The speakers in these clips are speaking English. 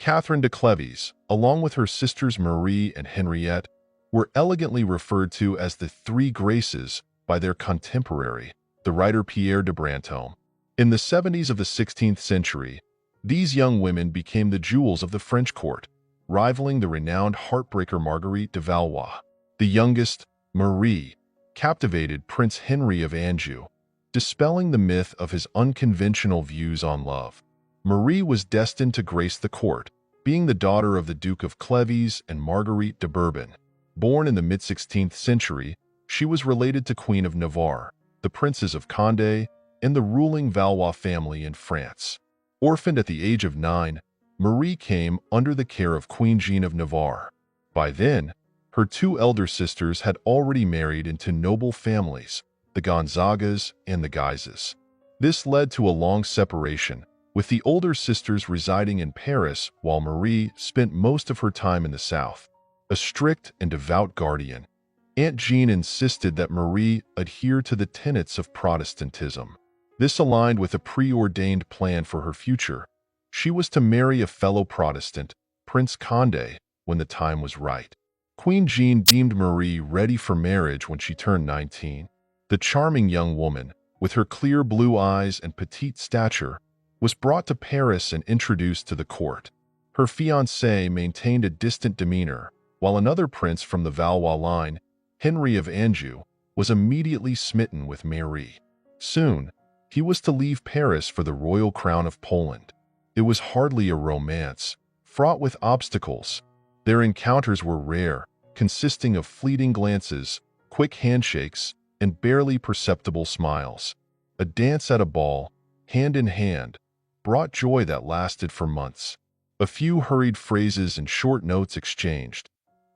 Catherine de Cleves, along with her sisters Marie and Henriette, were elegantly referred to as the Three Graces by their contemporary, the writer Pierre de Brantôme. In the 70s of the 16th century, these young women became the jewels of the French court, rivaling the renowned heartbreaker Marguerite de Valois. The youngest, Marie, captivated Prince Henry of Anjou, dispelling the myth of his unconventional views on love. Marie was destined to grace the court, being the daughter of the Duke of Cleves and Marguerite de Bourbon. Born in the mid-16th century, she was related to Queen of Navarre, the princes of Condé, and the ruling Valois family in France. Orphaned at the age of 9, Marie came under the care of Queen Jeanne of Navarre. By then, her two elder sisters had already married into noble families, the Gonzagas and the Guises. This led to a long separation, with the older sisters residing in Paris while Marie spent most of her time in the south. A strict and devout guardian, Aunt Jeanne insisted that Marie adhere to the tenets of Protestantism. This aligned with a preordained plan for her future. She was to marry a fellow Protestant, Prince Condé, when the time was right. Queen Jeanne deemed Marie ready for marriage when she turned 19. The charming young woman, with her clear blue eyes and petite stature, was brought to Paris and introduced to the court. Her fiancé maintained a distant demeanor, while another prince from the Valois line, Henry of Anjou, was immediately smitten with Marie. Soon, he was to leave Paris for the royal crown of Poland. It was hardly a romance, fraught with obstacles. Their encounters were rare, consisting of fleeting glances, quick handshakes, and barely perceptible smiles. A dance at a ball, hand in hand, brought joy that lasted for months. A few hurried phrases and short notes exchanged.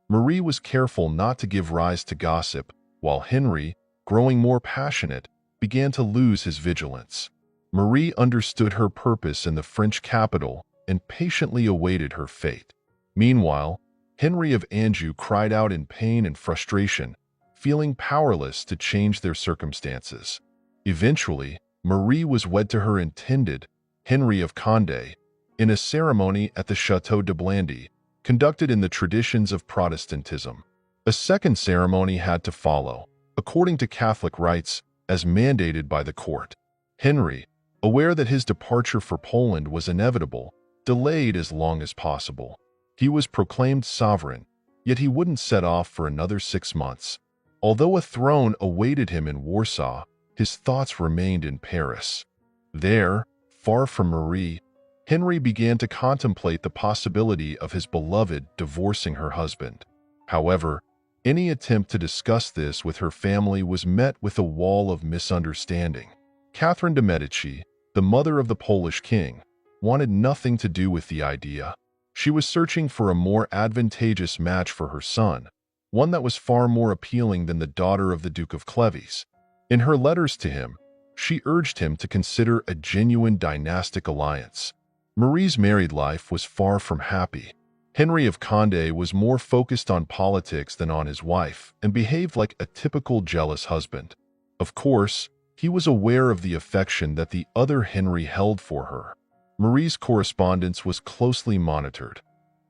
Marie was careful not to give rise to gossip, while Henry, growing more passionate, began to lose his vigilance. Marie understood her purpose in the French capital and patiently awaited her fate. Meanwhile, Henry of Anjou cried out in pain and frustration, feeling powerless to change their circumstances. Eventually, Marie was wed to her intended, Henry of Condé, in a ceremony at the Château de Blandy, conducted in the traditions of Protestantism. A second ceremony had to follow, according to Catholic rites, as mandated by the court. Henry, aware that his departure for Poland was inevitable, delayed as long as possible. He was proclaimed sovereign, yet he wouldn't set off for another 6 months. Although a throne awaited him in Warsaw, his thoughts remained in Paris. There, far from Marie, Henry began to contemplate the possibility of his beloved divorcing her husband. However, any attempt to discuss this with her family was met with a wall of misunderstanding. Catherine de' Medici, the mother of the Polish king, wanted nothing to do with the idea. She was searching for a more advantageous match for her son, one that was far more appealing than the daughter of the Duke of Cleves. In her letters to him, she urged him to consider a genuine dynastic alliance. Marie's married life was far from happy. Henry of Condé was more focused on politics than on his wife and behaved like a typical jealous husband. Of course, he was aware of the affection that the other Henry held for her. Marie's correspondence was closely monitored.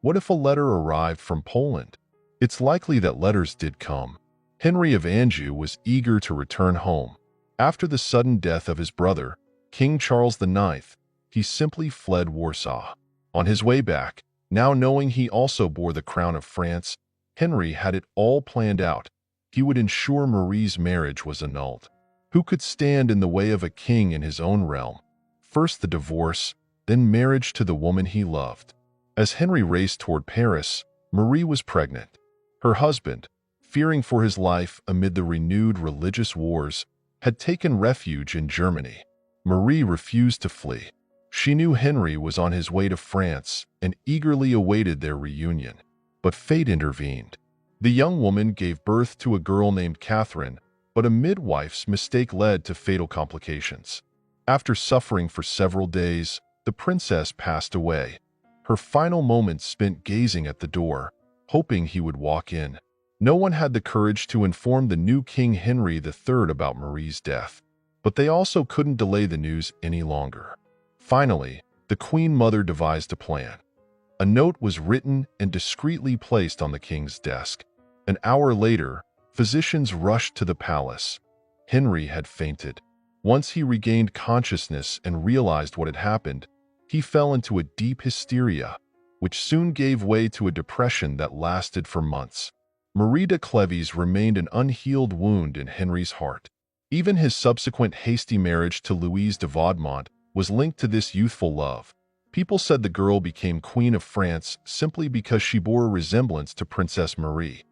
What if a letter arrived from Poland? It's likely that letters did come. Henry of Anjou was eager to return home. After the sudden death of his brother, King Charles IX, he simply fled Warsaw. On his way back, now knowing he also bore the crown of France, Henry had it all planned out. He would ensure Marie's marriage was annulled. Who could stand in the way of a king in his own realm? First the divorce, then marriage to the woman he loved. As Henry raced toward Paris, Marie was pregnant. Her husband, fearing for his life amid the renewed religious wars, had taken refuge in Germany. Marie refused to flee. She knew Henry was on his way to France and eagerly awaited their reunion. But fate intervened. The young woman gave birth to a girl named Catherine, but a midwife's mistake led to fatal complications. After suffering for several days, the princess passed away. Her final moments spent gazing at the door, hoping he would walk in. No one had the courage to inform the new King Henry III about Marie's death, but they also couldn't delay the news any longer. Finally, the Queen Mother devised a plan. A note was written and discreetly placed on the king's desk. An hour later, physicians rushed to the palace. Henry had fainted. Once he regained consciousness and realized what had happened, he fell into a deep hysteria, which soon gave way to a depression that lasted for months. Marie de Cleves remained an unhealed wound in Henry's heart. Even his subsequent hasty marriage to Louise de Vaudemont was linked to this youthful love. People said the girl became Queen of France simply because she bore a resemblance to Princess Marie.